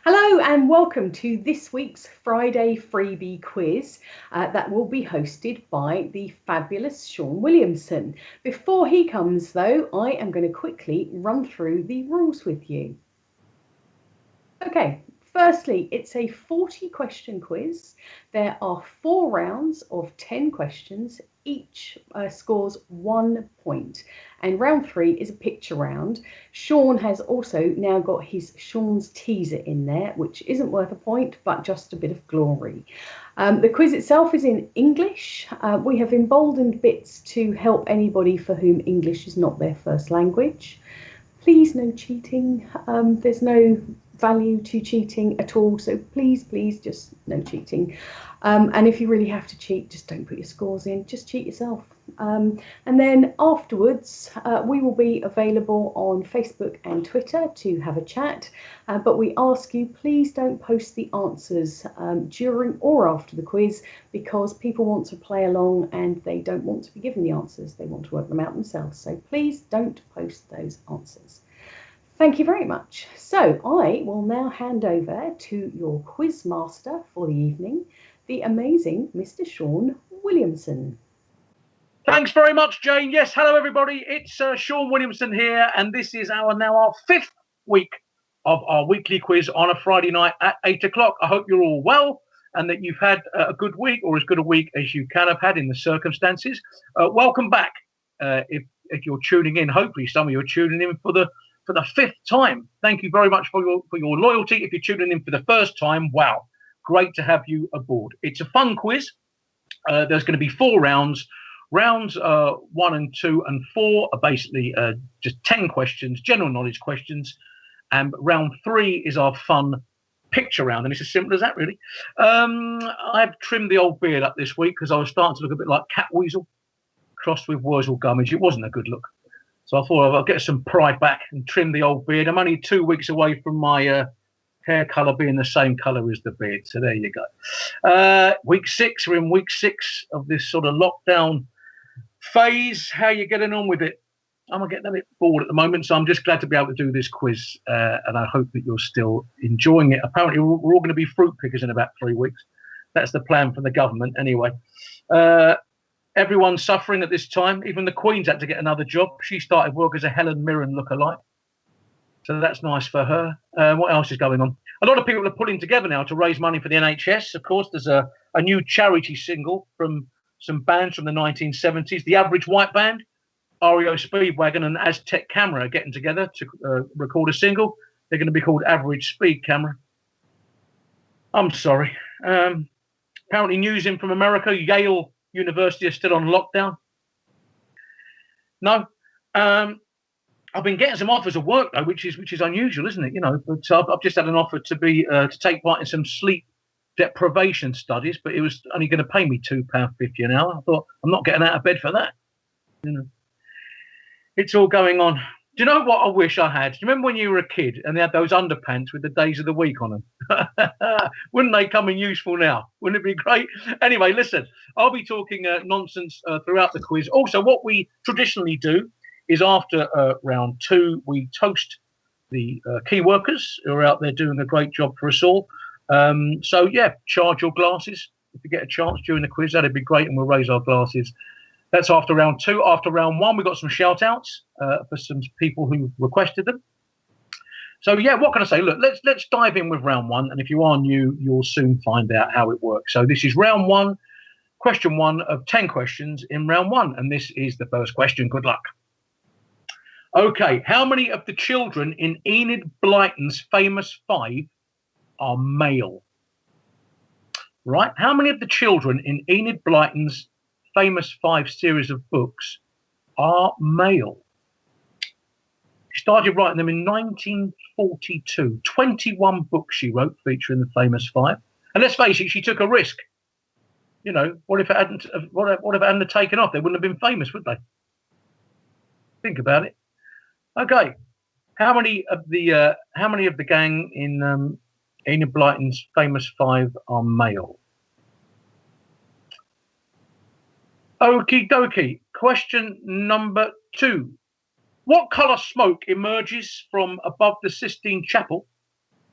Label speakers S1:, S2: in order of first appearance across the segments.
S1: Hello and welcome to this week's Friday Freebie quiz that will be hosted by the fabulous Shaun Williamson. Before he comes though, I am going to quickly run through the rules with you. Okay, firstly, it's a 40-question quiz. There are 4 rounds of 10 questions. Each scores 1 point. And round 3 is a picture round. Shaun has also now got his Shaun's teaser in there, which isn't worth a point, but just a bit of glory. The quiz itself is in English. We have emboldened bits to help anybody for whom English is not their first language. Please, no cheating. There's no value to cheating at all, so please just no cheating. And if you really have to cheat, just don't put your scores in, just cheat yourself. And then afterwards we will be available on Facebook and Twitter to have a chat, but we ask you please don't post the answers during or after the quiz, because people want to play along and they don't want to be given the answers, they want to work them out themselves, so please don't post those answers. Thank you very much. So I will now hand over to your quiz master for the evening, the amazing Mr. Shaun Williamson.
S2: Thanks very much, Jane. Yes, hello everybody. It's Shaun Williamson here, and this is our 5th week of our weekly quiz on a Friday night at 8 o'clock. I hope you're all well and that you've had a good week, or as good a week as you can have had in the circumstances. Welcome back. If you're tuning in, hopefully some of you are tuning in for the 5th time. Thank you very much for your loyalty. If you're tuning in for the first time, wow, great to have you aboard. It's a fun quiz. There's going to be 4 rounds. Rounds 1 and 2 and 4 are basically just 10 questions, general knowledge questions. And round 3 is our fun picture round. And it's as simple as that, really. I've trimmed the old beard up this week because I was starting to look a bit like Catweasel crossed with Wurzel Gummidge. It wasn't a good look. So I thought I'll get some pride back and trim the old beard. I'm only 2 weeks away from my hair colour being the same colour as the beard. So there you go. Week 6, we're in week 6 of this sort of lockdown phase. How are you getting on with it? I'm getting a bit bored at the moment, so I'm just glad to be able to do this quiz, and I hope that you're still enjoying it. Apparently, we're all going to be fruit pickers in about 3 weeks. That's the plan from the government, anyway. Everyone's suffering at this time. Even the Queen's had to get another job. She started work as a Helen Mirren lookalike, so that's nice for her. What else is going on? A lot of people are pulling together now to raise money for the NHS. Of course, there's a new charity single from some bands from the 1970s. The Average White Band, REO Speedwagon and Aztec Camera are getting together to record a single. They're going to be called Average Speed Camera. I'm sorry. Apparently news in from America, Yale University is still on lockdown. No. I've been getting some offers of work though, which is unusual, isn't it? You know, but I've just had an offer to take part in some sleep deprivation studies, but it was only going to pay me £2.50 an hour. I thought, I'm not getting out of bed for that. You know, it's all going on. Do you know what I wish I had? Do you remember when you were a kid and they had those underpants with the days of the week on them? Wouldn't they come in useful now? Wouldn't it be great? Anyway, listen, I'll be talking nonsense throughout the quiz. Also, what we traditionally do is after round 2, we toast the key workers who are out there doing a great job for us all. So yeah, charge your glasses if you get a chance during the quiz. That'd be great, and we'll raise our glasses. That's after round 2. After round 1, we've got some shout outs for some people who requested them. So yeah, what can I say? Look, let's dive in with round 1, and if you are new, you'll soon find out how it works. So this is round 1, question 1 of 10 questions in round 1, and this is the first question. Good luck. Okay, how many of the children in Enid Blyton's famous 5 are male? Right, how many of the children in Enid Blyton's famous 5 series of books are male? She started writing them in 1942. 21 books she wrote featuring the famous 5. And let's face it, she took a risk. You know, what if it hadn't taken off? They wouldn't have been famous, would they? Think about it. Okay, how many of the gang in Enid Blyton's famous 5 are male? Okie dokie. Question number 2. What colour smoke emerges from above the Sistine Chapel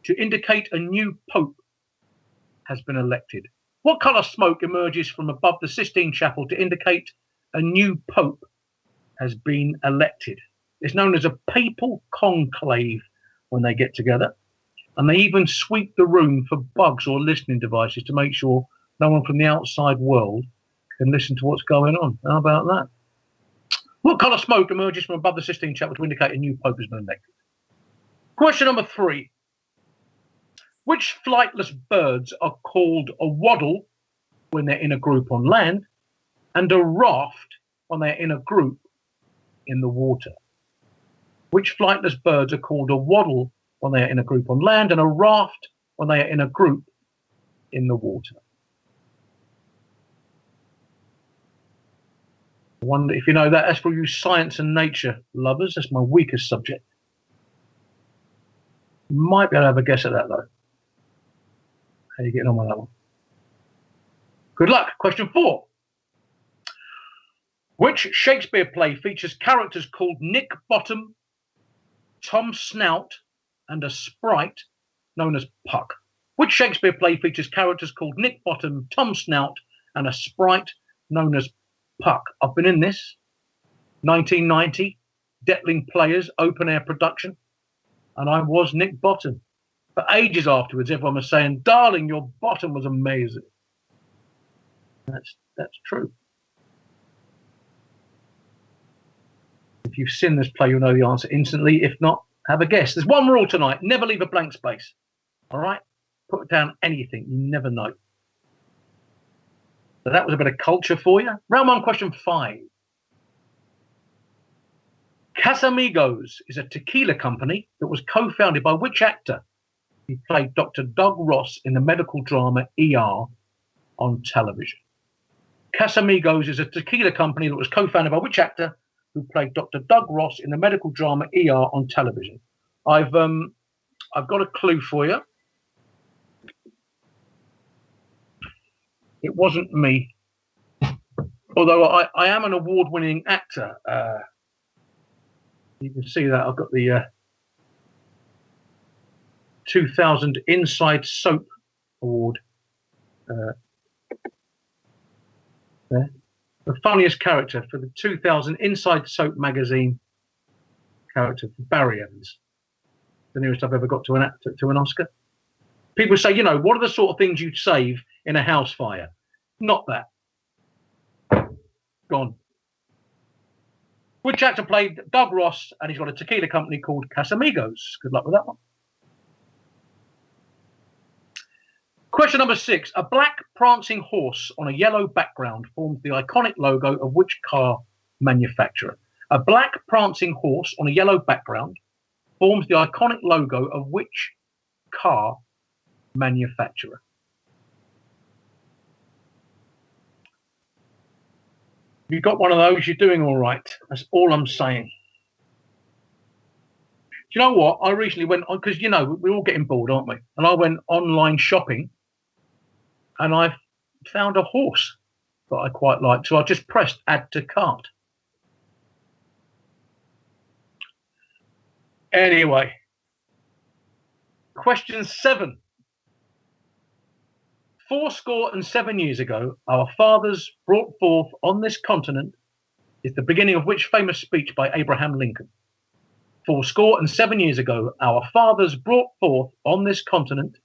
S2: to indicate a new pope has been elected? What colour smoke emerges from above the Sistine Chapel to indicate a new pope has been elected? It's known as a papal conclave when they get together. And they even sweep the room for bugs or listening devices to make sure no one from the outside world can listen to what's going on. How about that? What colour smoke emerges from above the Sistine Chapel to indicate a new pope has been elected? Question number 3. Which flightless birds are called a waddle when they're in a group on land and a raft when they're in a group in the water? Which flightless birds are called a waddle when they are in a group on land and a raft when they are in a group in the water? I wonder if you know that. That's for you science and nature lovers. That's my weakest subject. Might be able to have a guess at that, though. How are you getting on with that one? Good luck. Question 4. Which Shakespeare play features characters called Nick Bottom, Tom Snout, and a sprite known as Puck? Which Shakespeare play features characters called Nick Bottom, Tom Snout, and a sprite known as Puck? I've been in this. 1990, Detling Players, open air production, and I was Nick Bottom. For ages afterwards, everyone was saying, "Darling, your bottom was amazing." That's true. If you've seen this play, you'll know the answer instantly. If not, have a guess. There's one rule tonight: never leave a blank space. All right? Put down anything. You never know. So that was a bit of culture for you. Round 1, question 5. Casamigos is a tequila company that was co-founded by which actor? He played Dr. Doug Ross in the medical drama ER on television. Casamigos is a tequila company that was co-founded by which actor who played Dr. Doug Ross in the medical drama ER on television? I've got a clue for you. It wasn't me, although I am an award-winning actor. You can see that I've got the 2000 Inside Soap Award there. The funniest character for the 2000 Inside Soap magazine character for Barry Evans. The nearest I've ever got to an Oscar. People say, you know, what are the sort of things you'd save in a house fire? Not that. Gone. Which actor played Doug Ross, and he's got a tequila company called Casamigos? Good luck with that one. Question number 6. A black prancing horse on a yellow background forms the iconic logo of which car manufacturer? A black prancing horse on a yellow background forms the iconic logo of which car manufacturer? If you got one of those, you're doing all right. That's all I'm saying. Do you know what? I recently went on, because, you know, we're all getting bored, aren't we? And I went online shopping and I found a horse that I quite liked. So I just pressed add to cart. Anyway, question 7. 87 years ago, our fathers brought forth on this continent is the beginning of which famous speech by Abraham Lincoln? 87 years ago, our fathers brought forth on this continent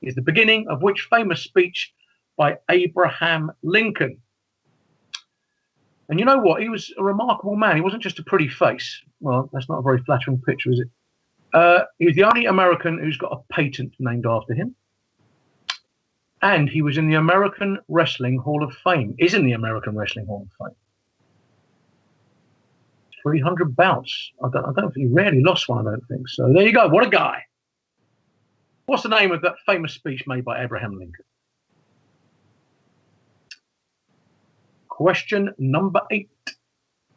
S2: is the beginning of which famous speech by Abraham Lincoln? And you know what? He was a remarkable man. He wasn't just a pretty face. Well, that's not a very flattering picture, is it? He was the only American who's got a patent named after him. And he was in the American Wrestling Hall of Fame. Is in the American Wrestling Hall of Fame. 300 bouts. I don't think he rarely lost one, I don't think. So there you go. What a guy. What's the name of that famous speech made by Abraham Lincoln? Question number 8.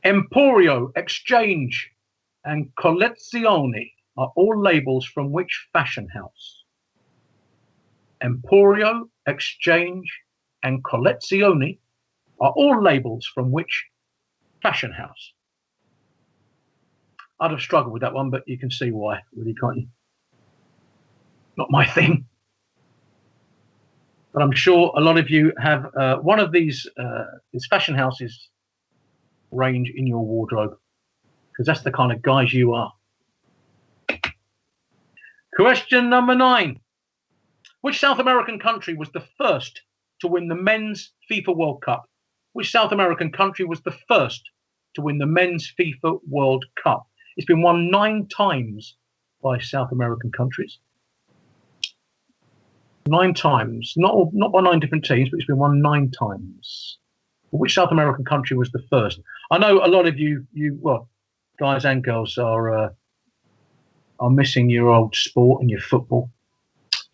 S2: Emporio, Exchange, and Collezione are all labels from which fashion house? Emporio, Exchange, and Collezione are all labels from which fashion house? I'd have struggled with that one, but you can see why, really, can't you? not my thing. But I'm sure a lot of you have one of these fashion houses range in your wardrobe, because that's the kind of guys you are. Question number 9. Which South American country was the first to win the men's FIFA World Cup? Which South American country was the first to win the men's FIFA World Cup? It's been won 9 times by South American countries. 9 times, not by 9 different teams, but it's been won 9 times. Which South American country was the first? I know a lot of you guys and girls are missing your old sport and your football.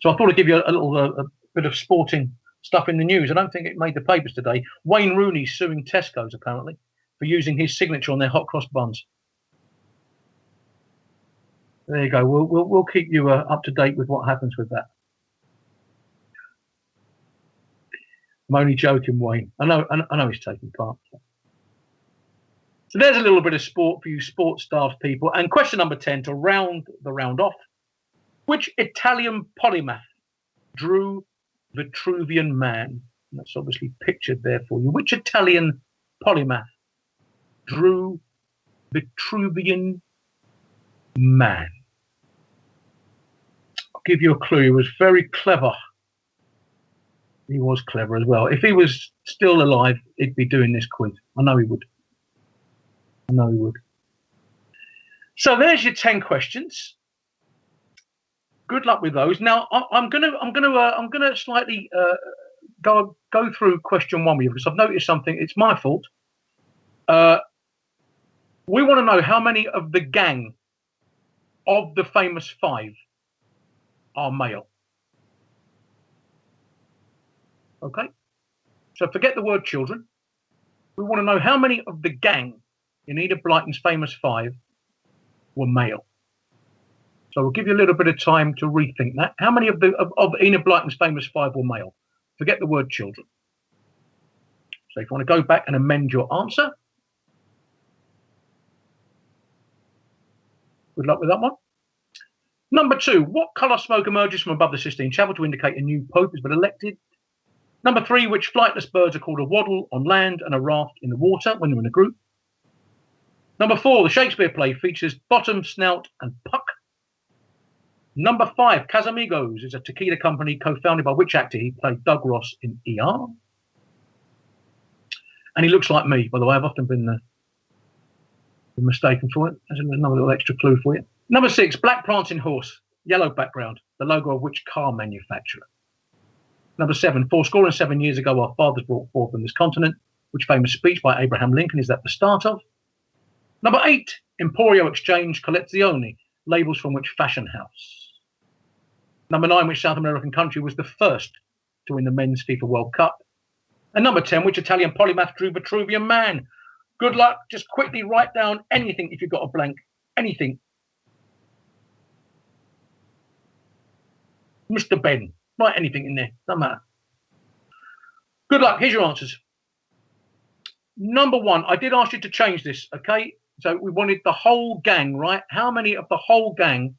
S2: So I thought I'd give you a bit of sporting stuff in the news. I don't think it made the papers today. Wayne Rooney suing Tesco's apparently for using his signature on their hot cross buns. There you go. We'll keep you up to date with what happens with that. I'm only joking, Wayne. I know he's taking part. So there's a little bit of sport for you sports staff people. And question number 10 to round the round off. Which Italian polymath drew Vitruvian Man? And that's obviously pictured there for you. Which Italian polymath drew Vitruvian Man? I'll give you a clue. He was very clever. He was clever as well. If he was still alive, he'd be doing this quiz. I know he would. I know he would. So there's your 10 questions. Good luck with those. Now I'm gonna slightly go through question 1 with you, because I've noticed something. It's my fault. We want to know how many of the gang of the famous 5 are male. Okay, so forget the word children. We want to know how many of the gang in Enid Blyton's famous 5 were male. So we'll give you a little bit of time to rethink that. How many of Enid Blyton's famous 5 were male? Forget the word children. So if you want to go back and amend your answer, good luck with that one. Number 2, what colour smoke emerges from above the Sistine Chapel to indicate a new pope has been elected? Number 3, which flightless birds are called a waddle on land and a raft in the water when they're in a group? Number 4, the Shakespeare play features Bottom, Snout and Puck. Number 5, Casamigos is a tequila company co-founded by which actor? He played Doug Ross in ER. And he looks like me, by the way. I've often been mistaken for it. There's another little extra clue for you. Number 6, black prancing horse, yellow background, the logo of which car manufacturer? Number 7, 77 years ago, our fathers brought forth on this continent. Which famous speech by Abraham Lincoln is that the start of? Number 8, Emporio Exchange Collezioni, labels from which fashion house? Number 9, which South American country was the first to win the men's FIFA World Cup? And number 10, which Italian polymath drew Vitruvian Man? Good luck. Just quickly write down anything if you've got a blank. Anything. Mr. Ben, write anything in there. Doesn't matter. Good luck. Here's your answers. Number 1, I did ask you to change this, okay? So we wanted the whole gang, right? How many of the whole gang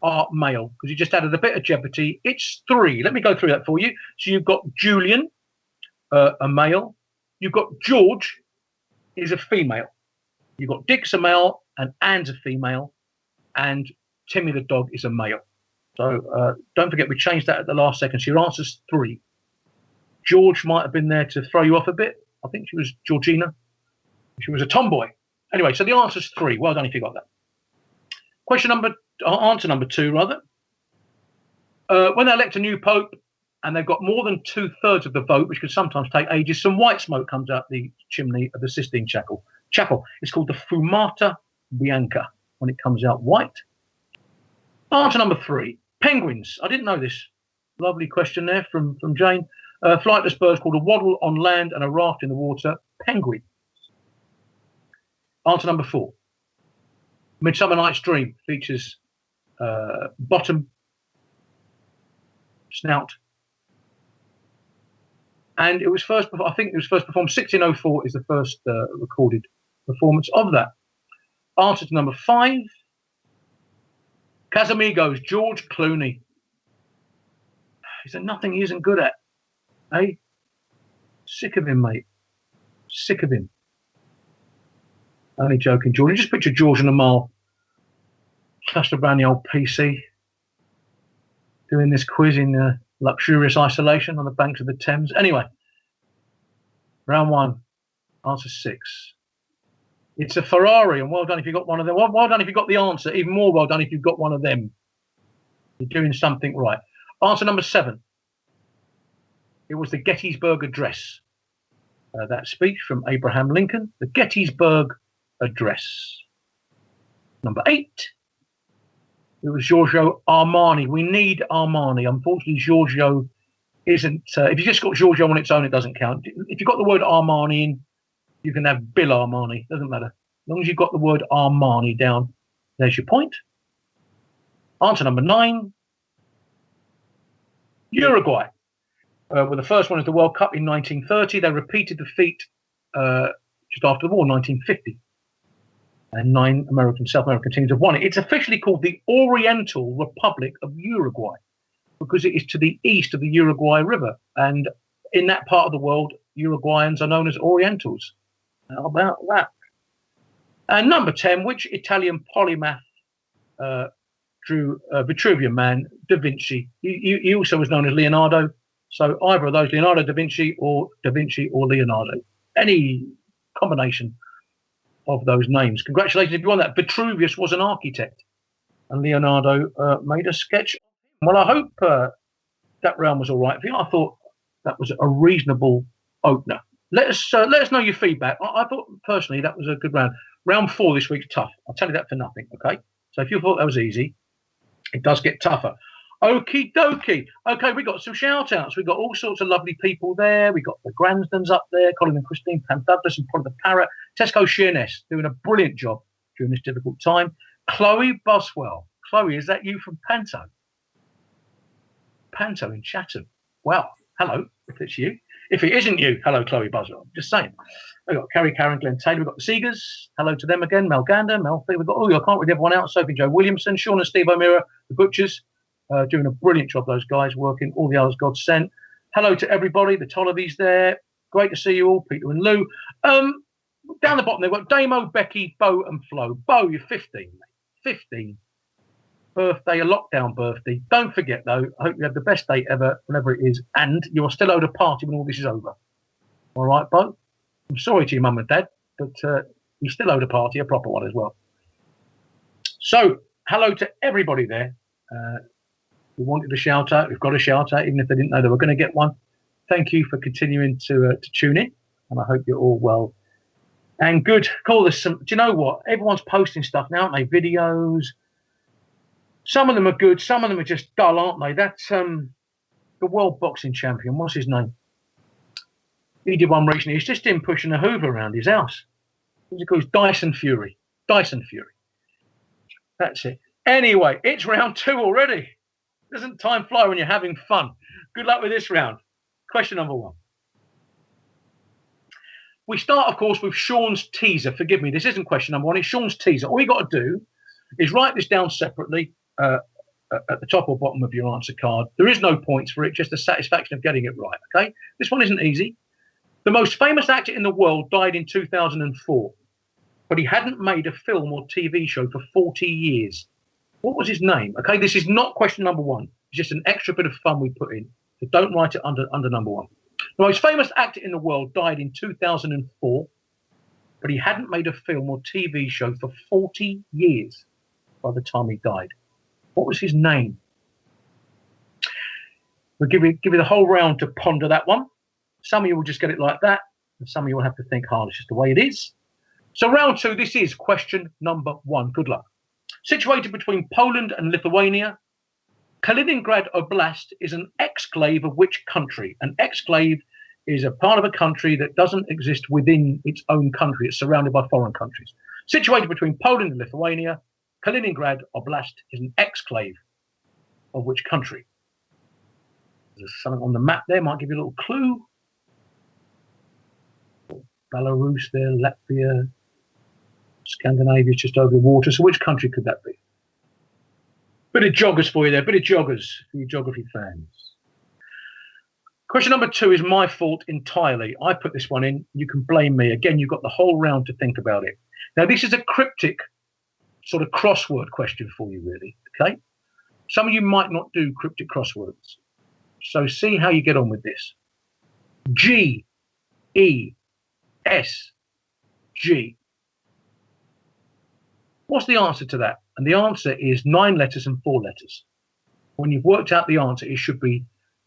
S2: are male? Because you just added a bit of jeopardy. It's 3. Let me go through that for you. So you've got Julian, a male. You've got George, is a female. You've got Dick's a male, and Anne's a female, and Timmy the dog is a male. So don't forget, we changed that at the last second. So your answer's 3. George might have been there to throw you off a bit. I think she was Georgina. She was a tomboy. Anyway, so the answer's 3. Well done if you got that. Answer number 2, rather. When they elect a new pope and they've got more than 2/3 of the vote, which can sometimes take ages, some white smoke comes out the chimney of the Sistine Chapel. It's called the Fumata Bianca when it comes out white. Answer number 3, penguins. I didn't know this. Lovely question there from Jane. Flightless birds called a waddle on land and a raft in the water. Penguin. Answer number 4. Midsummer Night's Dream features Bottom, Snout, and it was first. I think it was first performed 1604 is the first recorded performance of that. Answer to number 5. Casamigos, George Clooney. Is there nothing he isn't good at? Eh? Sick of him, mate. Sick of him. Only joking, Jordan. Just picture George and Amal clustered around the old PC doing this quiz in luxurious isolation on the banks of the Thames. Anyway, round 1, answer 6. It's a Ferrari, and well done if you got one of them. Well done if you got the answer. Even more well done if you've got one of them. You're doing something right. Answer number 7. It was the Gettysburg Address. That speech from Abraham Lincoln, the Gettysburg Address. Number 8. It was Giorgio Armani. We need Armani. Unfortunately, Giorgio isn't. If you just got Giorgio on its own, it doesn't count. If you've got the word Armani in, you can have Bill Armani. Doesn't matter. As long as you've got the word Armani down, there's your point. Answer number 9. Uruguay. Well, the first one is the World Cup in 1930. They repeated the feat just after the war, 1950. And 9 South American teams have won it. It's officially called the Oriental Republic of Uruguay because it is to the east of the Uruguay River. And in that part of the world, Uruguayans are known as Orientals. How about that? And number 10, which Italian polymath drew Vitruvian Man? Da Vinci. He also was known as Leonardo. So either of those, Leonardo da Vinci or Leonardo. Any combination of those names. Congratulations if you won that. Vitruvius was an architect and Leonardo made a sketch. Well, I hope that round was all right for you. I thought that was a reasonable opener. Let us know your feedback. I thought personally that was a good round. Round 4 this week's tough. I'll tell you that for nothing, okay? So if you thought that was easy, it does get tougher. Okie dokie. Okay, we got some shout outs. We got all sorts of lovely people there. We got the Gransdens up there, Colin and Christine, Pam Douglas and Polly the Parrot, Tesco Sheerness doing a brilliant job during this difficult time. Chloe Boswell. Chloe, is that you from Panto? Panto in Chatham. Wow. Hello, if it's you. If it isn't you, hello, Chloe Boswell. Just saying. We've got Kerry, Karen, Glenn Taylor. We've got the Seegers. Hello to them again. Mel Gander, Mel. We've got, I can't read everyone out. Sophie Joe Williamson, Sean and Steve O'Meara, the Butchers. Doing a brilliant job, those guys, working all the hours God sent. Hello to everybody, the Tollivys there. Great to see you all, Peter and Lou. Down the bottom, they've got Damo, Becky, Bo, and Flo. Bo, you're 15, mate. 15. Birthday, a lockdown birthday. Don't forget, though, I hope you have the best day ever, whenever it is, and you're still owed a party when all this is over. All right, Bo? I'm sorry to your mum and dad, but you still owed a party, a proper one as well. So, hello to everybody there. We wanted a shout out. We've got a shout out, even if they didn't know they were going to get one. Thank you for continuing to tune in, and I hope you're all well and good. Call this some. Do you know what? Everyone's posting stuff now, aren't they? Videos. Some of them are good. Some of them are just dull, aren't they? That's the world boxing champion. What's his name? He did one recently. He's just in pushing a Hoover around his house. What's it called? Dyson Fury. Dyson Fury. That's it. Anyway, it's round 2 already. Doesn't time fly when you're having fun? Good luck with this round. Question number 1. We start, of course, with Shaun's teaser. Forgive me, this isn't question number 1. It's Shaun's teaser. All you got to do is write this down separately at the top or bottom of your answer card. There is no points for it, just the satisfaction of getting it right, okay? This one isn't easy. The most famous actor in the world died in 2004, but he hadn't made a film or TV show for 40 years. What was his name? Okay, this is not question number 1. It's just an extra bit of fun we put in. So don't write it under number 1. The most famous actor in the world died in 2004, but he hadn't made a film or TV show for 40 years by the time he died. What was his name? We'll give you the whole round to ponder that one. Some of you will just get it like that, and some of you will have to think hard. It's just the way it is. So round 2, this is question number 1. Good luck. Situated between Poland and Lithuania, Kaliningrad Oblast is an exclave of which country? An exclave is a part of a country that doesn't exist within its own country. It's surrounded by foreign countries. Situated between Poland and Lithuania, Kaliningrad Oblast is an exclave of which country? There's something on the map there, might give you a little clue. Belarus there, Latvia, Scandinavia, just over the water. So which country could that be? Bit of joggers for you there. Bit of joggers for you geography fans. Question number 2 is my fault entirely. I put this one in. You can blame me. Again, you've got the whole round to think about it. Now, this is a cryptic sort of crossword question for you, really. Okay? Some of you might not do cryptic crosswords. So see how you get on with this. G, E, S, G. What's the answer to that? And the answer is 9 letters and 4 letters. When you've worked out the answer, it should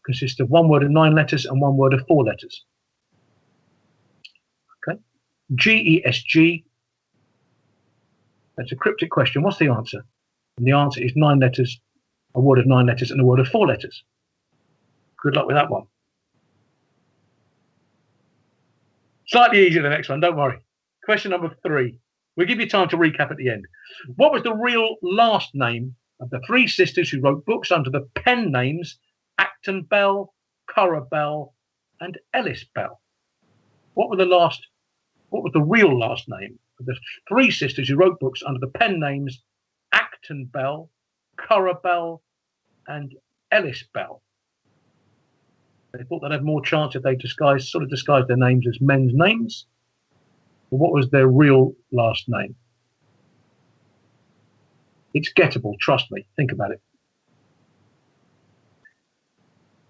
S2: consist of one word of 9 letters and one word of 4 letters. Okay? G-E-S-G. That's a cryptic question. What's the answer? And the answer is 9 letters, a word of 9 letters and a word of 4 letters. Good luck with that one. Slightly easier the next one, don't worry. Question number 3. We'll give you time to recap at the end. What was the real last name of the 3 sisters who wrote books under the pen names Acton Bell, Currer Bell, and Ellis Bell? What was the real last name of the 3 sisters who wrote books under the pen names Acton Bell, Currer Bell, and Ellis Bell? They thought they'd have more chance if they disguised their names as men's names. But what was their real last name? It's gettable, trust me. Think about it.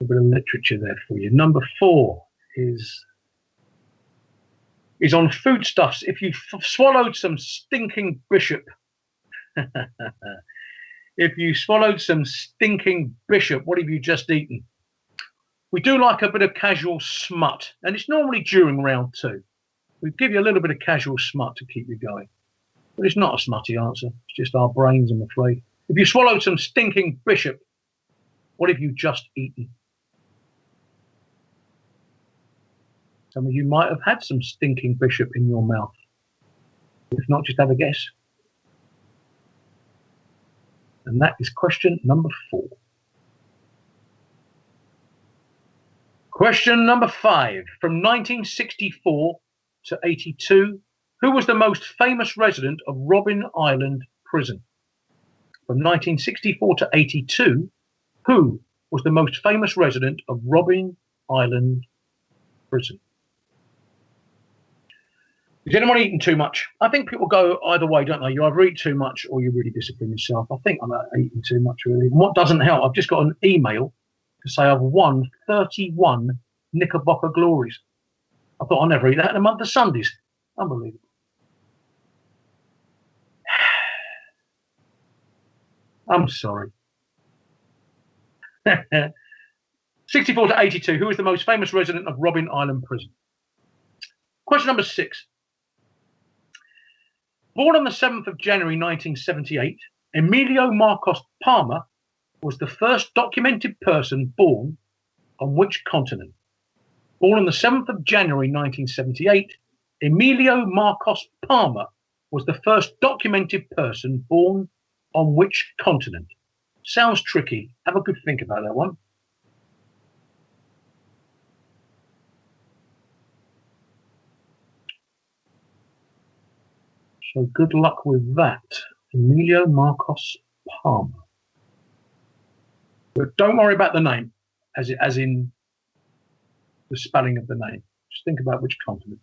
S2: A bit of literature there for you. Number 4 is on foodstuffs. If you swallowed some stinking bishop, if you swallowed some stinking bishop, what have you just eaten? We do like a bit of casual smut, and it's normally during round 2. We give you a little bit of casual smut to keep you going. But it's not a smutty answer. It's just our brains, I'm afraid. If you swallowed some stinking bishop, what have you just eaten? Some of you might have had some stinking bishop in your mouth. If not, just have a guess. And that is question number 4. Question number 5. From 1964 to 82, who was the most famous resident of Robben Island Prison? From 1964 to 82, who was the most famous resident of Robben Island Prison? Is anyone eating too much? I think people go either way, don't they? You either eat too much or you really discipline yourself. I think I'm eating too much, really. And what doesn't help, I've just got an email to say I've won 31 Knickerbocker Glories. I thought I'll never eat that in a month of Sundays. Unbelievable. I'm sorry. 64 to 82. Who is the most famous resident of Robben Island Prison? Question number 6. Born on the 7th of January 1978, Emilio Marcos Palmer was the first documented person born on which continent? Born on the 7th of January 1978, Emilio Marcos Palmer was the first documented person born on which continent? Sounds tricky. Have a good think about that one. So good luck with that. Emilio Marcos Palmer. But don't worry about the name, as in the spelling of the name. Just think about which continent.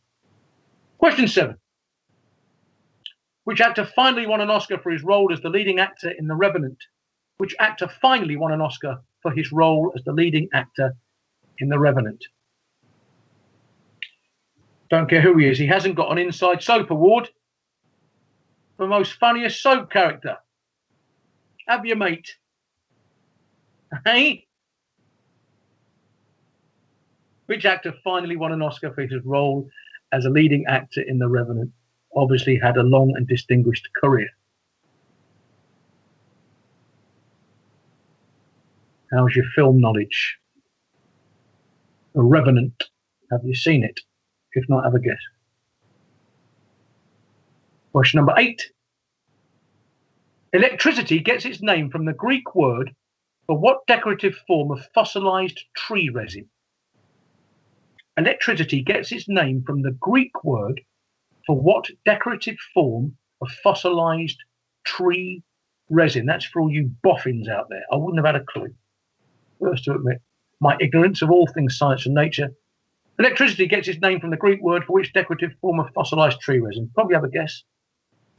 S2: Question 7. Which actor finally won an Oscar for his role as the leading actor in The Revenant? Which actor finally won an Oscar for his role as the leading actor in The Revenant? Don't care who he is. He hasn't got an Inside Soap Award for most funniest soap character. Have your mate. Hey? Which actor finally won an Oscar for his role as a leading actor in The Revenant? Obviously had a long and distinguished career. How's your film knowledge? The Revenant. Have you seen it? If not, have a guess. Question number 8. Electricity gets its name from the Greek word for what decorative form of fossilized tree resin? Electricity gets its name from the Greek word for what decorative form of fossilized tree resin? That's for all you boffins out there. I wouldn't have had a clue. First to admit. my ignorance of all things science and nature. Electricity gets its name from the Greek word for which decorative form of fossilized tree resin? Probably have a guess.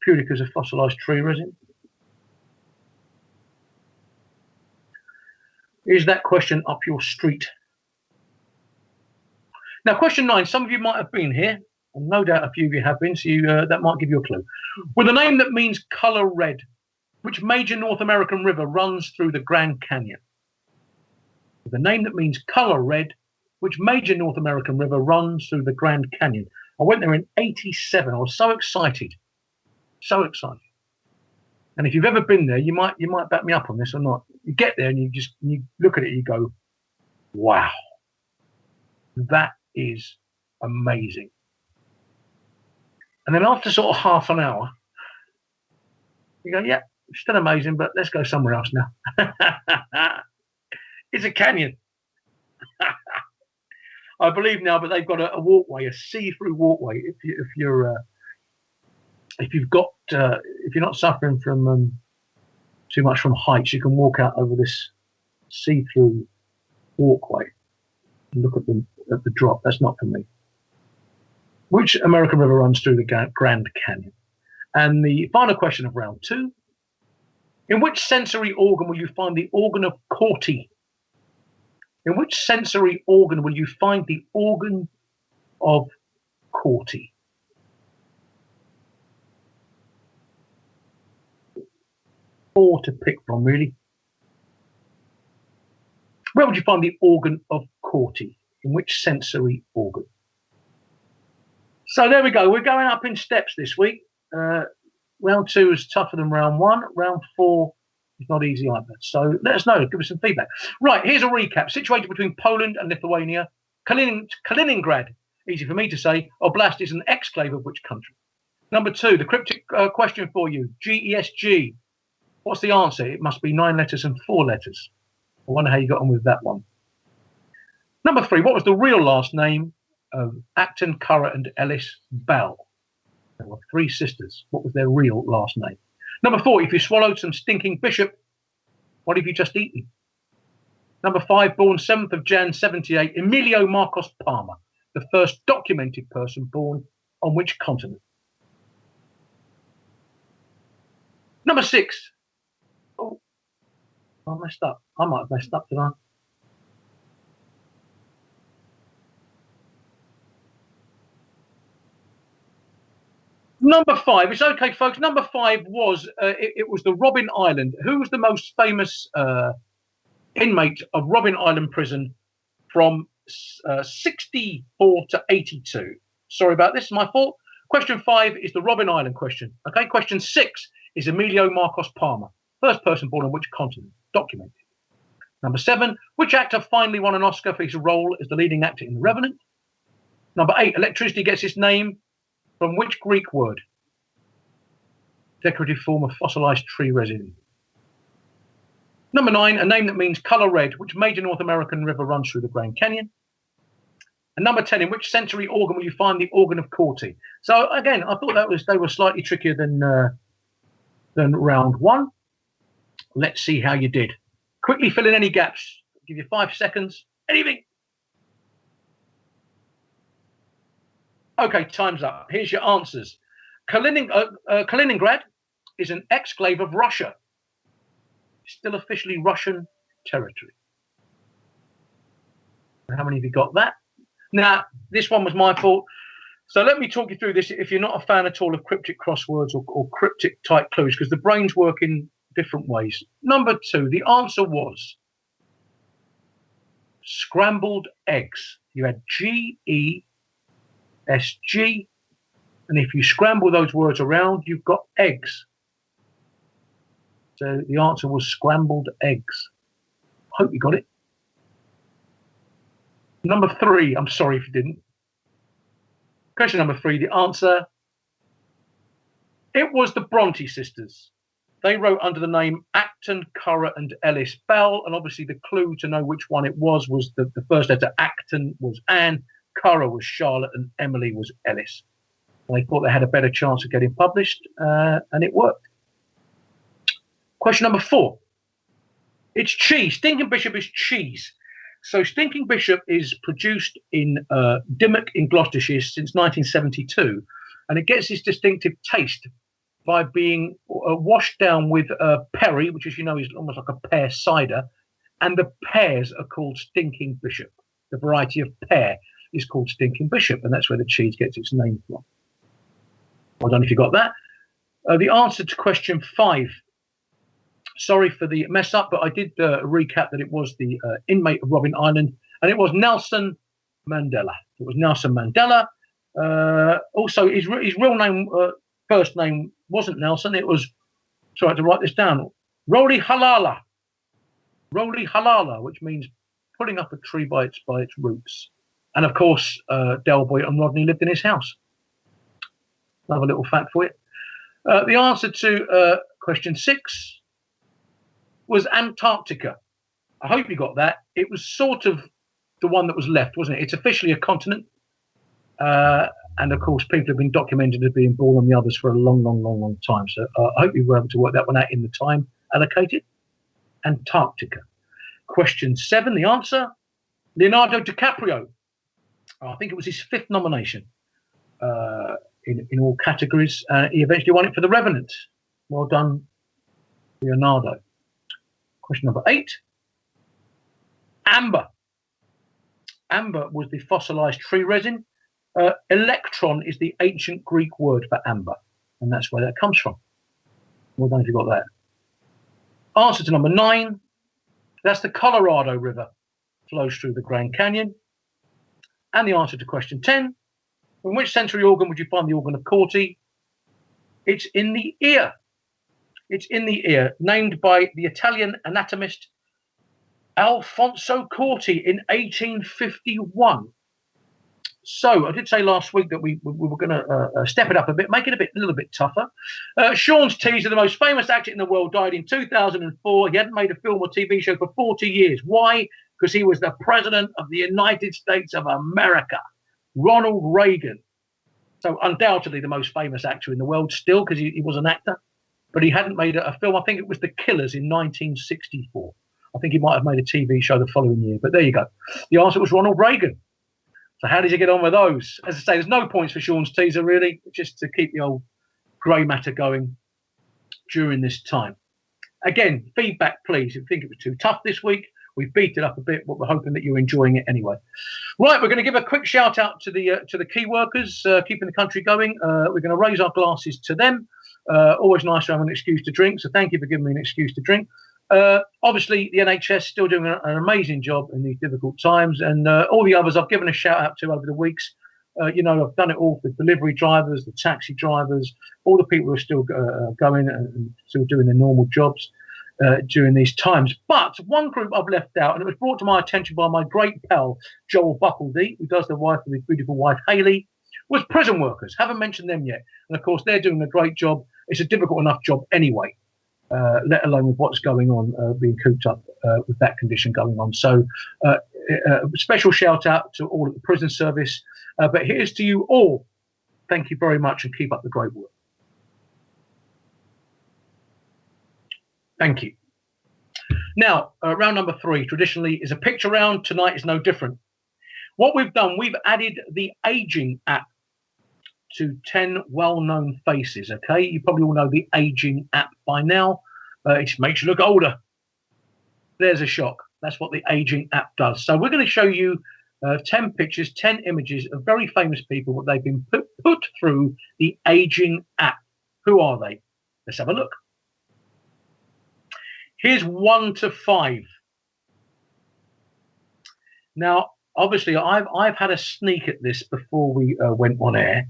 S2: Purely because of fossilized tree resin. Is that question up your street? Now, question 9. Some of you might have been here, and no doubt a few of you have been, so that might give you a clue. With a name that means color red, which major North American river runs through the Grand Canyon? With a name that means color red, which major North American river runs through the Grand Canyon? I went there in '87. I was so excited. So excited. And if you've ever been there, you might back me up on this or not. You get there and you look at it and you go, wow, that is amazing. And then after sort of half an hour, you go, yeah, it's still amazing, but let's go somewhere else now. It's a canyon. I believe now, but they've got a walkway, a see-through walkway. If you're not suffering from too much from heights, you can walk out over this see-through walkway and look at the drop. That's not for me. Which American river runs through the Grand Canyon? And the final question of round 2: in which sensory organ will you find the organ of Corti? In which sensory organ will you find the organ of Corti? Four to pick from, really. Where would you find the organ of Corti? In which sensory organ? So there we go. We're going up in steps this week. Round 2 is tougher than round 1. Round 4 is not easy either. So let us know. Give us some feedback. Right, here's a recap. Situated between Poland and Lithuania, Kaliningrad, easy for me to say, Oblast is an exclave of which country? Number 2, the cryptic question for you, GESG. What's the answer? It must be 9 letters and 4 letters. I wonder how you got on with that one. Number 3, what was the real last name of Acton, Currer and Ellis Bell? There were 3 sisters. What was their real last name? Number 4, if you swallowed some stinking bishop, what have you just eaten? Number 5, born 7th of Jan 78, Emilio Marcos Palmer, the first documented person born on which continent? Number 6. Oh, I messed up. I might have messed up, didn't I? Number 5. It's okay, folks. Number 5 was it was the Robben Island. Who was the most famous inmate of Robben Island prison from 64 to 82? Sorry about this. My fault. Question 5 is the Robben Island question. Okay. Question 6 is Emilio Marcos Palmer, first person born on which continent? Documented. Number 7. Which actor finally won an Oscar for his role as the leading actor in The Revenant? Number 8. Electricity gets its name from which Greek word? Decorative form of fossilized tree resin. Number 9, a name that means color red, which major North American river runs through the Grand Canyon? And number 10, in which sensory organ will you find the organ of Corti? So again, I thought they were slightly trickier than round 1. Let's see how you did. Quickly fill in any gaps. I'll give you 5 seconds. Anything? Okay, time's up. Here's your answers. Kaliningrad is an exclave of Russia. Still officially Russian territory. How many of you got that? Now, this one was my fault. So let me talk you through this if you're not a fan at all of cryptic crosswords or cryptic type clues, because the brains work in different ways. Number 2, the answer was scrambled eggs. You had GESG, and if you scramble those words around, you've got eggs. So the answer was scrambled eggs. Hope you got it. Number 3, I'm sorry if you didn't. Question number 3, the answer, it was the Bronte sisters. They wrote under the name Acton, Currer and Ellis Bell, and obviously the clue to know which one it was the first letter. Acton was Anne, Currer was Charlotte, and Emily was Ellis. And they thought they had a better chance of getting published, and it worked. Question number 4. It's cheese. Stinking bishop is cheese. So Stinking Bishop is produced in Dimmock in Gloucestershire since 1972, and it gets its distinctive taste by being washed down with perry, which, as you know, is almost like a pear cider, and the pears are called Stinking Bishop. The variety of pear is called Stinking Bishop, and that's where the cheese gets its name from. Well done if you got that. The answer to question 5. Sorry for the mess up, but I did recap that it was the inmate of Robben Island, and it was Nelson Mandela. It was Nelson Mandela. Also, his real name, first name, wasn't Nelson. It was, sorry, I had to write this down, Roli Halala. Roli Halala, which means pulling up a tree by its roots. And of course, Del Boy and Rodney lived in his house. Another little fact for you. The answer to question 6 was Antarctica. I hope you got that. It was sort of the one that was left, wasn't it? It's officially a continent. And of course, people have been documented as being born on the others for a long time. So I hope you were able to work that one out in the time allocated. Antarctica. Question 7, the answer, Leonardo DiCaprio. I think it was his 5th nomination in all categories. He eventually won it for The Revenant. Well done, Leonardo. Question number 8. Amber. Amber was the fossilized tree resin. Electron is the ancient Greek word for amber, and that's where that comes from. Well done if you got that. Answer to number 9. That's the Colorado River. Flows through the Grand Canyon. And the answer to question 10. In which sensory organ would you find the organ of Corti? It's in the ear. It's in the ear, named by the Italian anatomist Alfonso Corti in 1851. So I did say last week that we were going to step it up a bit, make it a little bit tougher. Shaun's teaser, the most famous actor in the world, died in 2004. He hadn't made a film or TV show for 40 years. Why? Because he was the president of the United States of America, Ronald Reagan. So undoubtedly the most famous actor in the world still, because he was an actor. But he hadn't made a film. I think it was The Killers in 1964. I think he might have made a TV show the following year. But there you go. The answer was Ronald Reagan. So how did you get on with those? As I say, there's no points for Shaun's teaser, really, just to keep the old grey matter going during this time. Again, feedback, please. If you think it was too tough this week, we beat it up a bit, but we're hoping that you're enjoying it anyway. Right, we're going to give a quick shout out to the key workers keeping the country going. We're going to raise our glasses to them. Always nice to have an excuse to drink, so thank you for giving me an excuse to drink. Obviously, the NHS still doing an amazing job in these difficult times, and all the others I've given a shout out to over the weeks. I've done it all for delivery drivers, the taxi drivers, all the people who are still going and still doing their normal jobs during these times. But one group I've left out, and it was brought to my attention by my great pal, Joel Buckledy, who does the wife of his beautiful wife, Hayley, was prison workers. Haven't mentioned them yet. And of course, they're doing a great job. It's a difficult enough job anyway. Let alone with what's going on, being cooped up with that condition going on. So special shout out to all at the prison service. But here's to you all. Thank you very much and keep up the great work. Thank you. Now, round number 3 traditionally is a picture round. Tonight is no different. What we've done, we've added the aging app to 10 well-known faces. Okay, you probably all know the aging app by now. It just makes you look older. There's a shock. That's what the aging app does. So we're going to show you 10 pictures, 10 images of very famous people, what they've been put through the aging app. Who are they? Let's have a look. Here's 1 to 5. Now, obviously, I've had a sneak at this before we went on air.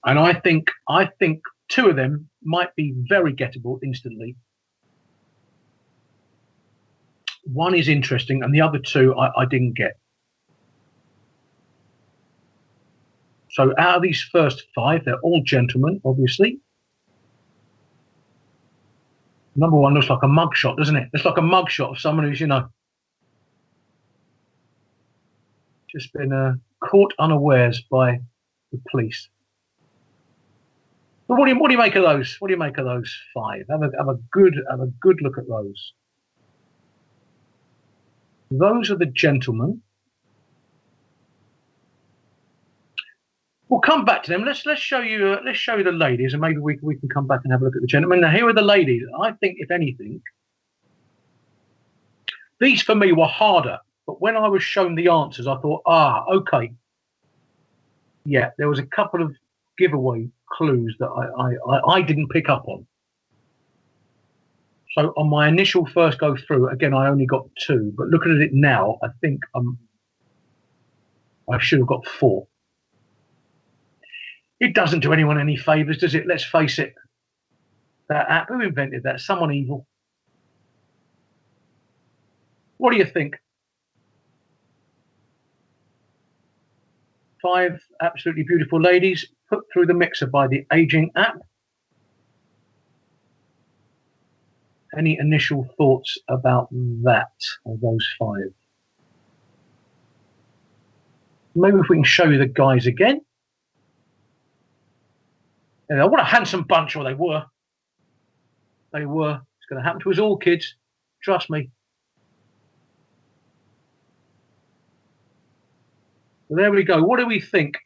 S2: And I think 2 of them might be very gettable instantly. One is interesting, and the other 2 I didn't get. So out of these first 5, they're all gentlemen, obviously. Number 1 looks like a mugshot, doesn't it? It's like a mugshot of someone who's, just been caught unawares by the police. But what do you make of those? What do you make of those 5? Have a good look at those. Those are the gentlemen. We'll come back to them. Let's show you the ladies, and maybe we can come back and have a look at the gentlemen. Now, here are the ladies. I think, if anything, these for me were harder. But when I was shown the answers, I thought, okay, yeah, there was a couple of giveaway clues that I didn't pick up on. So on my initial first go through, again, I only got 2. But looking at it now, I think I should have got 4. It doesn't do anyone any favours, does it? Let's face it. That app, who invented that? Someone evil. What do you think? 5 absolutely beautiful ladies put through the mixer by the aging app. Any initial thoughts about that, or those 5? Maybe if we can show you the guys again. What a handsome bunch, or they were. They were. It's going to happen to us all, kids. Trust me. So there we go. What do we think?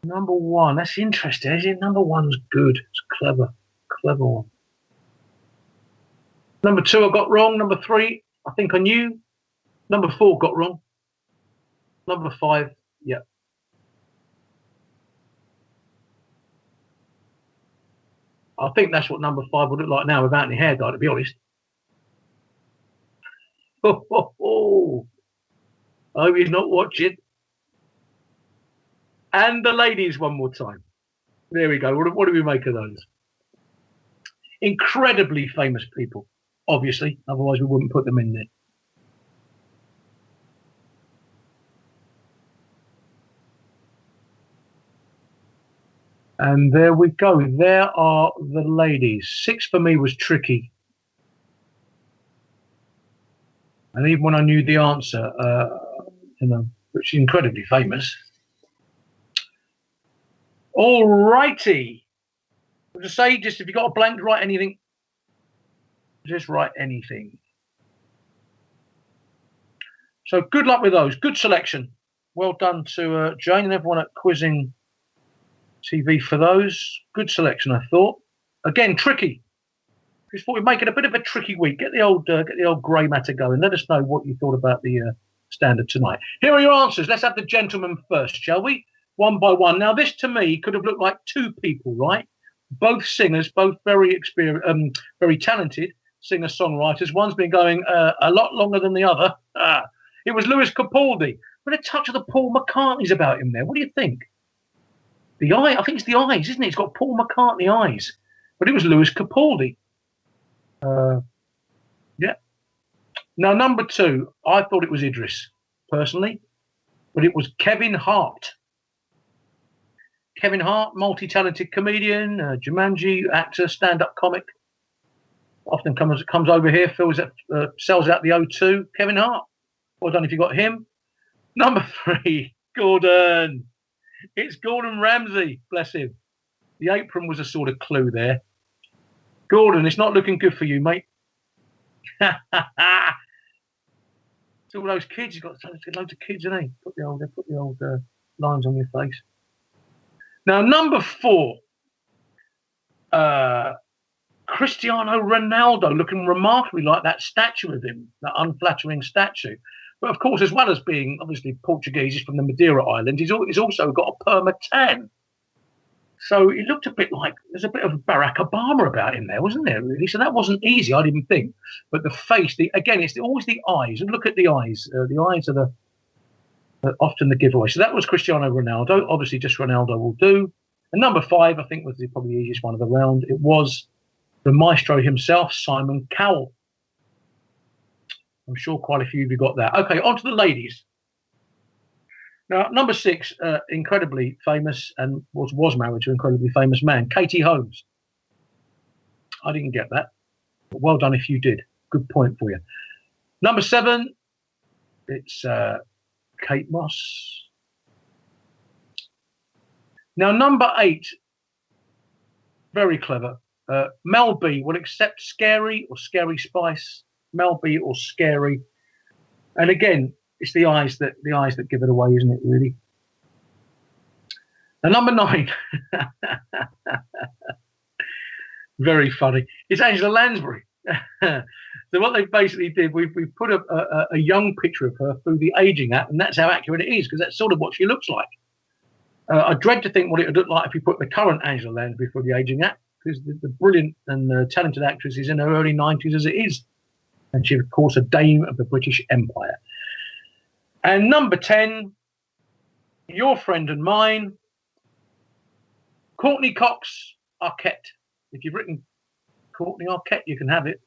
S2: Number 1. That's interesting, isn't it? Number 1's good. It's clever. Clever one. Number 2 I got wrong. Number 3, I think I knew. Number 4 got wrong. Number 5, yeah. I think that's what number 5 would look like now without any hair dye, to be honest. I hope he's not watching. And the ladies one more time. There we go. What do we make of those? Incredibly famous people, obviously. Otherwise, we wouldn't put them in there. And there we go. There are the ladies. 6 for me was tricky. And even when I knew the answer, which is incredibly famous. All righty. I'll just say, if you've got a blank, write anything. Just write anything. So good luck with those. Good selection. Well done to Jane and everyone at QuizzingTV for those. Good selection, I thought. Again, tricky. Just thought we'd make it a bit of a tricky week. Get the old grey matter going. Let us know what you thought about the standard tonight. Here are your answers. Let's have the gentlemen first, shall we? One by one. Now, this to me could have looked like 2 people, right? Both singers, both very experienced, very talented singer-songwriters. One's been going a lot longer than the other. It was Lewis Capaldi. With a touch of the Paul McCartney's about him there. What do you think? The eye, I think it's the eyes, isn't it? It's got Paul McCartney eyes. But it was Lewis Capaldi. Yeah. Now, number 2, I thought it was Idris, personally. But it was Kevin Hart. Kevin Hart, multi-talented comedian, Jumanji actor, stand-up comic. Often comes over here, sells out the O2. Kevin Hart. Well done if you got him. Number 3, Gordon. It's Gordon Ramsay, bless him. The apron was a sort of clue there. Gordon, it's not looking good for you, mate. It's all those kids. You've got loads of kids, haven't they? Put the old lines on your face. Now, number 4, Cristiano Ronaldo, looking remarkably like that statue of him, that unflattering statue. But of course, as well as being obviously Portuguese, he's from the Madeira Island, he's also got a perma tan. So he looked a bit like, there's a bit of Barack Obama about him there, wasn't there, really? So that wasn't easy, I didn't think. But the face, again, it's always the eyes. And look at the eyes. The eyes are often the giveaway. So that was Cristiano Ronaldo. Obviously, just Ronaldo will do. And number 5, I think, was probably the easiest one of the round. It was the maestro himself, Simon Cowell. I'm sure quite a few of you got that. Okay, on to the ladies. Now, number 6, incredibly famous and was married to an incredibly famous man, Katie Holmes. I didn't get that, but well done if you did. Good point for you. Number 7, it's Kate Moss. Now, number 8, very clever. Mel B will accept scary or scary spice. Mel B or scary. And again, it's the eyes that give it away, isn't it? Really. And number 9, very funny. It's Angela Lansbury. So what they basically did, we put a young picture of her through the aging app, and that's how accurate it is, because that's sort of what she looks like. I dread to think what it would look like if you put the current Angela Lansbury through the aging app, because the brilliant and talented actress is in her early 90s as it is. And she's, of course, a dame of the British Empire. And number 10, your friend and mine, Courtney Cox Arquette. If you've written Courtney Arquette, you can have it.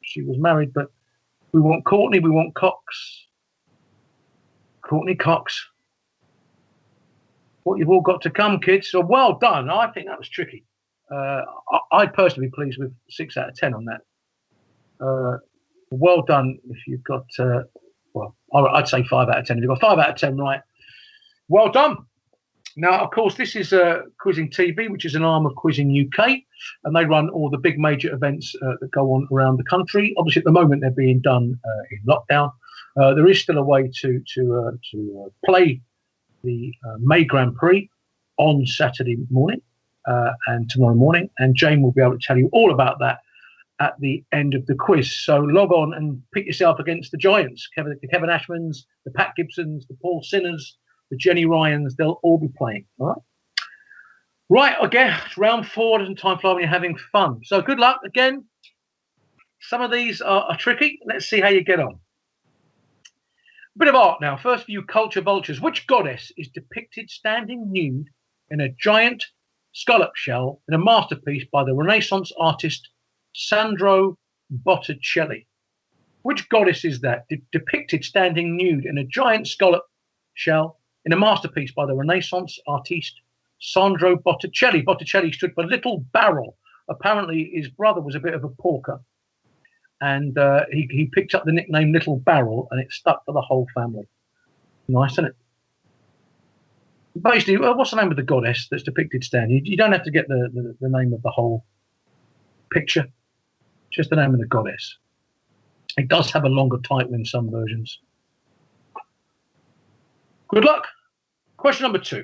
S2: She was married, but we want Courtney, we want Cox. Courtney Cox. What you've all got to come, kids. So well done. I think that was tricky. I'd personally be pleased with 6 out of 10 on that. Well done if you've got, well, I'd say 5 out of 10. If you've got 5 out of 10 right, well done. Now, of course, this is QuizzingTV, which is an arm of Quizzing UK, and they run all the big major events that go on around the country. Obviously, at the moment, they're being done in lockdown. There is still a way to play the May Grand Prix on Saturday morning and tomorrow morning, and Jane will be able to tell you all about that at the end of the quiz. So log on and pick yourself against the giants, the Kevin Ashmans, the Pat Gibsons, the Paul Sinners, the Jenny Ryans. They'll all be playing. All right. Right, again, it's round 4. Doesn't time fly when you're having fun? So good luck again. Some of these are tricky. Let's see how you get on. A bit of art now. First for you culture vultures. Which goddess is depicted standing nude in a giant scallop shell in a masterpiece by the Renaissance artist Sandro Botticelli? Which goddess is that depicted standing nude in a giant scallop shell in a masterpiece by the Renaissance artiste Sandro Botticelli? Botticelli stood for Little Barrel. Apparently his brother was a bit of a porker, and he picked up the nickname Little Barrel, and it stuck for the whole family. Nice, isn't it? Basically, what's the name of the goddess that's depicted standing? You don't have to get the name of the whole picture, just the name of the goddess. It does have a longer title in some versions. Good luck. Question number 2,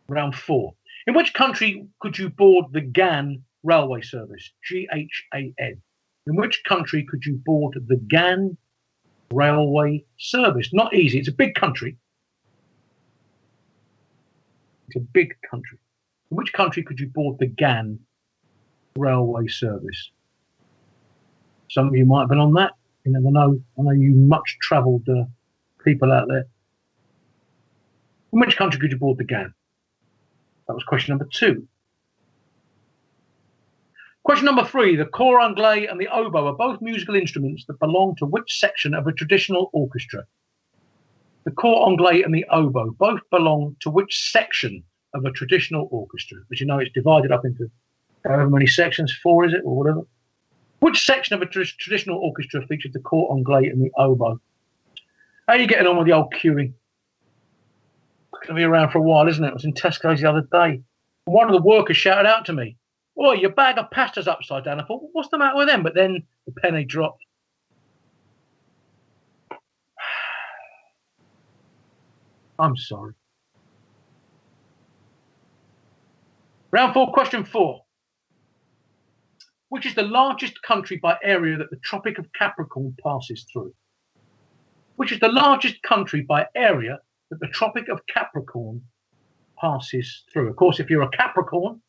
S2: round 4. In which country could you board the GAN railway service? GHAN. In which country could you board the GAN railway service? Not easy. It's a big country. It's a big country. In which country could you board the GAN railway service? Some of you might have been on that. You never know. I know you much travelled people out there. In which country could you board the GAN? That was question number 2. Question number 3. The cor anglais and the oboe are both musical instruments that belong to which section of a traditional orchestra? The cor anglais and the oboe both belong to which section of a traditional orchestra? As you know, it's divided up into however many sections, 4 is it, or whatever? Which section of a traditional orchestra featured the cor anglais and the oboe? How are you getting on with the old queuing? It's going to be around for a while, isn't it? I was in Tesco's the other day. One of the workers shouted out to me, "Oh, your bag of pasta's upside down." I thought, what's the matter with them? But then the penny dropped. I'm sorry. Round 4, question 4. Which is the largest country by area that the Tropic of Capricorn passes through? Which is the largest country by area that the Tropic of Capricorn passes through? Of course, if you're a Capricorn,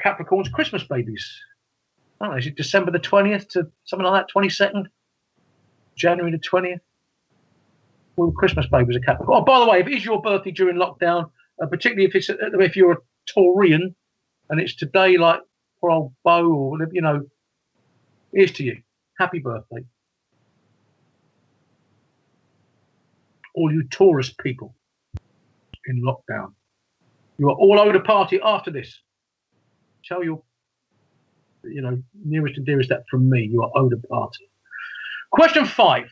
S2: Capricorn's Christmas babies. I don't know, is it December the 20th to something like that, 22nd? January the 20th? Well, Christmas babies are Capricorn. Oh, by the way, if it is your birthday during lockdown, particularly if you're a Taurian and it's today, like poor old Bo, or you know, here's to you. Happy birthday. All you Taurus people in lockdown. You are all owed a party after this. Tell your, nearest and dearest that from me. You are owed a party. Question 5.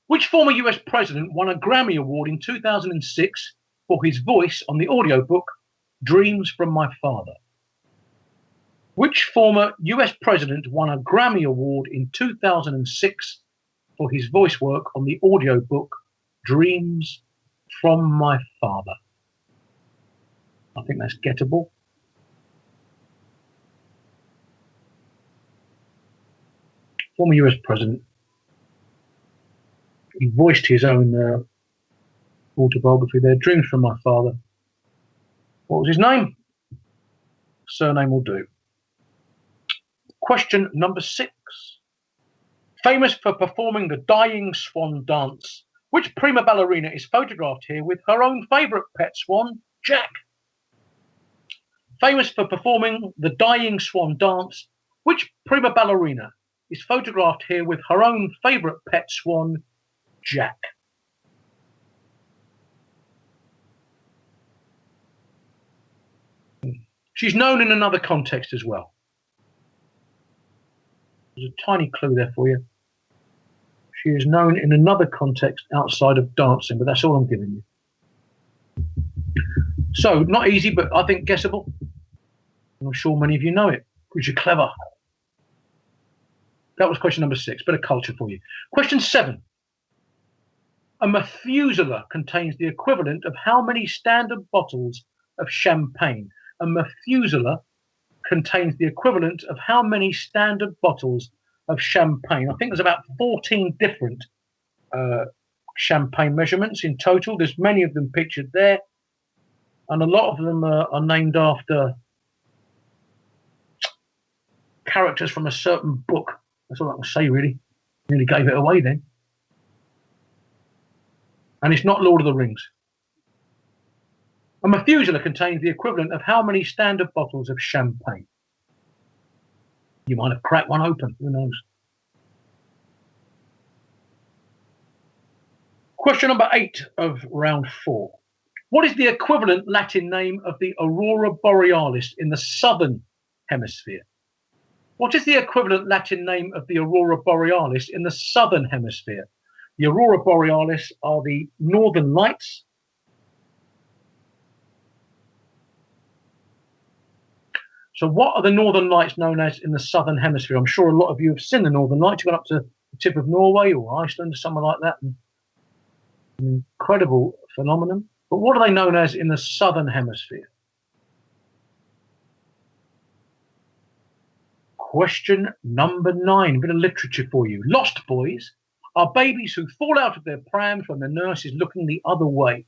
S2: Which former US president won a Grammy Award in 2006 for his voice on the audiobook Dreams from My Father? Which former US president won a Grammy Award in 2006 for his voice work on the audiobook Dreams from My Father? I think that's gettable. Former US president. He voiced his own autobiography there, Dreams from My Father. What was his name? Surname will do. Question number 6. Famous for performing the dying swan dance, which prima ballerina is photographed here with her own favourite pet swan, Jack? Famous for performing the dying swan dance, which prima ballerina is photographed here with her own favourite pet swan, Jack? She's known in another context as well. There's a tiny clue there for you. She is known in another context outside of dancing, but that's all I'm giving you. So, not easy, but I think guessable. I'm sure many of you know it, because you're clever. That was question number 6, bit of culture for you. Question 7. A Methuselah contains the equivalent of how many standard bottles of champagne? A Methuselah contains the equivalent of how many standard bottles of champagne? I think there's about 14 different champagne measurements in total. There's many of them pictured there, and a lot of them are named after characters from a certain book. That's all I can say, really. Nearly gave it away then. And it's not Lord of the Rings. A Methuselah contains the equivalent of how many standard bottles of champagne? You might have cracked one open, who knows? Question number 8 of round 4. What is the equivalent Latin name of the Aurora Borealis in the southern hemisphere? What is the equivalent Latin name of the Aurora Borealis in the southern hemisphere? The Aurora Borealis are the northern lights. So what are the northern lights known as in the southern hemisphere? I'm sure a lot of you have seen the northern lights. You've gone up to the tip of Norway or Iceland or somewhere like that. An incredible phenomenon. But what are they known as in the southern hemisphere? Question number 9, a bit of literature for you. Lost boys are babies who fall out of their prams when the nurse is looking the other way.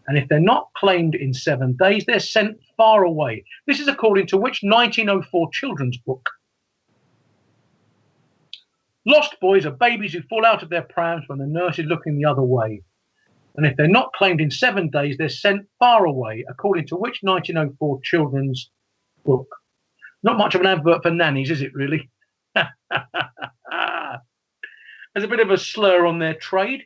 S2: And if they're not claimed in 7 days, they're sent far away. This is according to which 1904 children's book? Lost boys are babies who fall out of their prams when the nurse is looking the other way. And if they're not claimed in 7 days, they're sent far away, according to which 1904 children's book? Not much of an advert for nannies, is it really? There's a bit of a slur on their trade.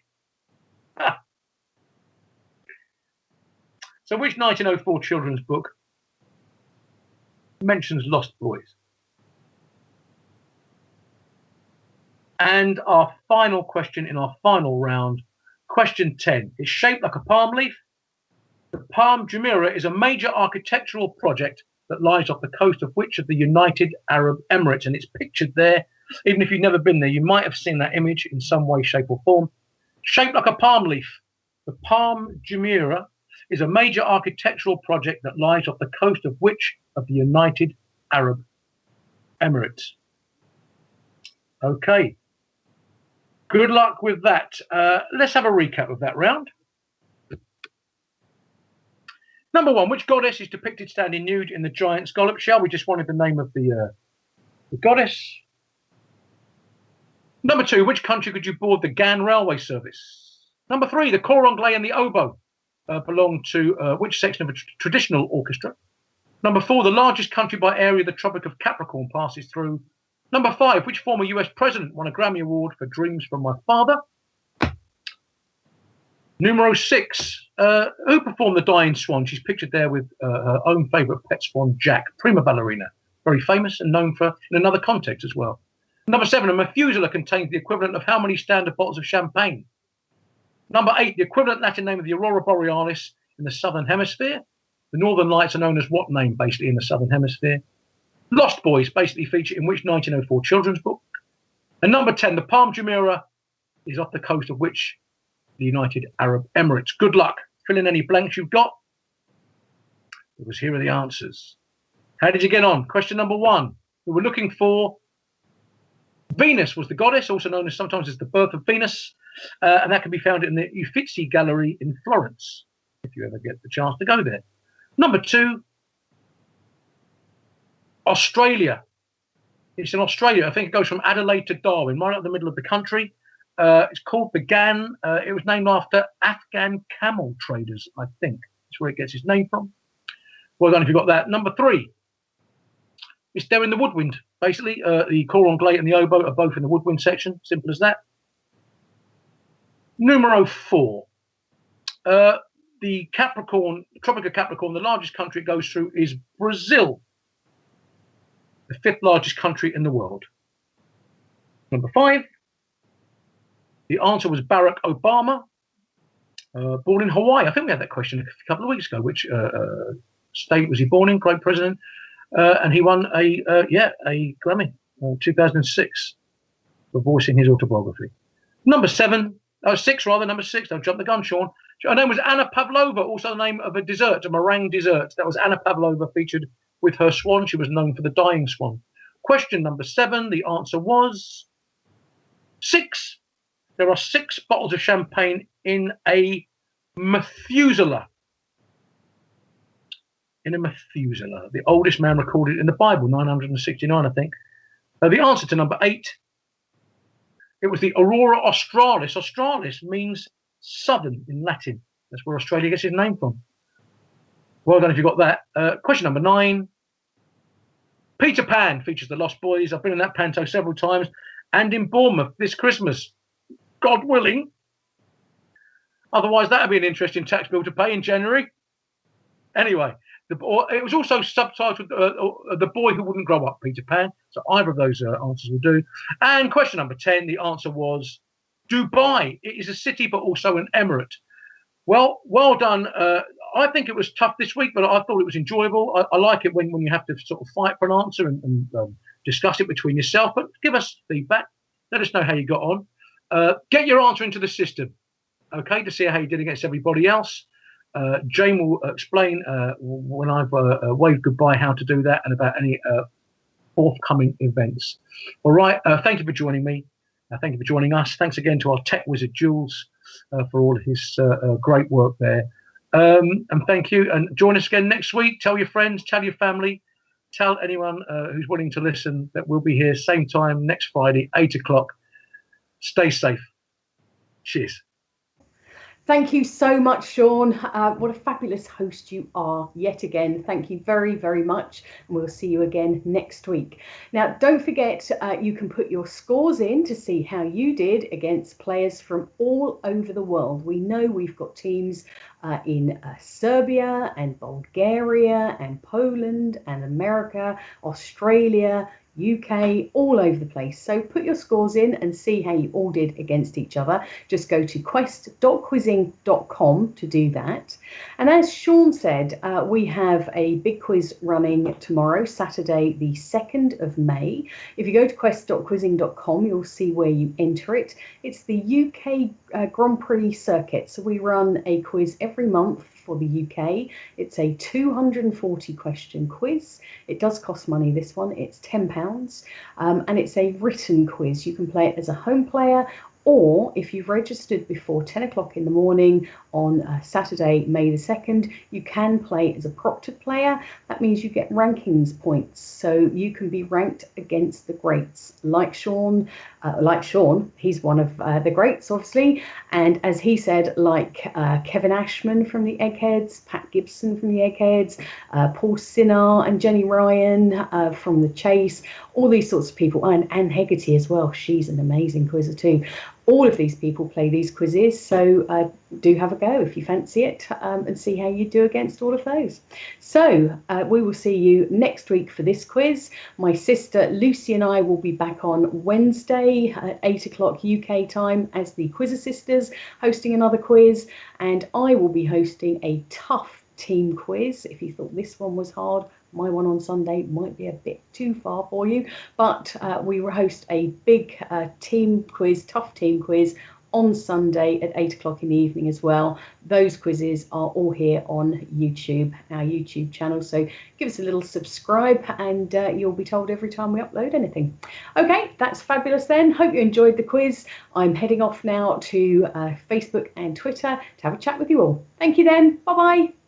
S2: So which 1904 children's book mentions lost boys? And our final question in our final round, question 10, is shaped like a palm leaf. The Palm Jumeirah is a major architectural project that lies off the coast of which of the United Arab Emirates? And it's pictured there. Even if you've never been there, you might have seen that image in some way, shape or form. Shaped like a palm leaf. The Palm Jumeirah is a major architectural project that lies off the coast of which of the United Arab Emirates? Okay. Good luck with that. Let's have a recap of that round. Number 1, which goddess is depicted standing nude in the giant scallop shell? We just wanted the name of the goddess. Number 2, which country could you board the Gan railway service? Number 3, the cor anglais and the oboe belong to which section of a traditional orchestra? Number 4, the largest country by area the Tropic of Capricorn passes through. Number 5, which former US president won a Grammy Award for Dreams from My Father? Numero 6, who performed The Dying Swan? She's pictured there with her own favourite pet swan, Jack, prima ballerina. Very famous and known for in another context as well. Number 7, a Methuselah contains the equivalent of how many standard bottles of champagne? Number 8, the equivalent Latin name of the Aurora Borealis in the southern hemisphere. The northern lights are known as what name, basically, in the southern hemisphere? Lost Boys basically feature in which 1904 children's book? And number 10, the Palm Jumeirah is off the coast of which? The United Arab Emirates. Good luck. Fill in any blanks you've got. Because here are the answers. How did you get on? Question number 1. We were looking for Venus was the goddess, also known as sometimes as the birth of Venus. And that can be found in the Uffizi Gallery in Florence, if you ever get the chance to go there. Number 2, Australia. It's in Australia. I think it goes from Adelaide to Darwin, right up the middle of the country. It's called Bagan. It was named after Afghan camel traders, I think. That's where it gets its name from. Well done if you got that. Number 3. It's there in the woodwind, basically. The cor anglais and the oboe are both in the woodwind section. Simple as that. Numero 4. The Capricorn, Tropic of Capricorn, the largest country it goes through is Brazil, the 5th largest country in the world. Number 5. The answer was Barack Obama, born in Hawaii. I think we had that question a couple of weeks ago. Which state was he born in? Great president. And he won a Grammy in 2006 for voicing his autobiography. Number 7. Oh, 6 rather, number 6. Don't jump the gun, Sean. Her name was Anna Pavlova, also the name of a dessert, a meringue dessert. That was Anna Pavlova, featured with her swan. She was known for the dying swan. Question number 7. The answer was 6. There are 6 bottles of champagne in a Methuselah. In a Methuselah, the oldest man recorded in the Bible, 969, I think. The answer to number 8. It was the Aurora Australis. Australis means southern in Latin. That's where Australia gets its name from. Well done if you got that. Question number 9. Peter Pan features the Lost Boys. I've been in that panto several times. And in Bournemouth this Christmas, God willing. Otherwise, that would be an interesting tax bill to pay in January. Anyway, it was also subtitled The Boy Who Wouldn't Grow Up, Peter Pan. So either of those answers will do. And question number 10, the answer was Dubai. It is a city, but also an emirate. Well done. I think it was tough this week, but I thought it was enjoyable. I like it when you have to sort of fight for an answer and discuss it between yourself. But give us feedback. Let us know how you got on. Get your answer into the system, okay, to see how you did against everybody else. Jane will explain when I've waved goodbye how to do that and about any forthcoming events. All right. Thank you for joining me. Thank you for joining us. Thanks again to our tech wizard, Jules, for all of his great work there. And thank you. And join us again next week. Tell your friends, tell your family, tell anyone who's willing to listen that we'll be here same time next Friday, 8 o'clock. Stay safe. Cheers.
S1: Thank you so much, Sean. What a fabulous host you are yet again. Thank you very, very much. And we'll see you again next week. Now, don't forget, you can put your scores in to see how you did against players from all over the world. We know we've got teams in Serbia and Bulgaria and Poland and America, Australia, UK, all over the place. So put your scores in and see how you all did against each other. Just go to quest.quizzing.com to do that. And as Sean said, we have a big quiz running tomorrow, Saturday, the 2nd of May. If you go to quest.quizzing.com, you'll see where you enter it. It's the UK Grand Prix circuit. So we run a quiz every month for the UK. It's a 240 question quiz. It does cost money, this one. It's £10, and it's a written quiz. You can play it as a home player, or if you've registered before 10 o'clock in the morning on Saturday, May the 2nd, you can play as a proctored player. That means you get rankings points, so you can be ranked against the greats, like Sean. He's one of the greats, obviously, and as he said, like Kevin Ashman from the Eggheads, Pat Gibson from the Eggheads, Paul Sinar and Jenny Ryan from the Chase, all these sorts of people, and Anne Hegarty as well. She's an amazing quizzer too. All of these people play these quizzes, so do have a go if you fancy it, and see how you do against all of those. So we will see you next week for this quiz. My sister Lucy and I will be back on Wednesday at 8 o'clock UK time as the Quizzer Sisters, hosting another quiz, and I will be hosting a tough team quiz. If you thought this one was hard, My one on Sunday might be a bit too far for you, but we will host a big team quiz, tough team quiz on Sunday at 8 o'clock in the evening as well. Those quizzes are all here on YouTube, our YouTube channel. So give us a little subscribe and you'll be told every time we upload anything. Okay, that's fabulous then. Hope you enjoyed the quiz. I'm heading off now to Facebook and Twitter to have a chat with you all. Thank you then. Bye-bye.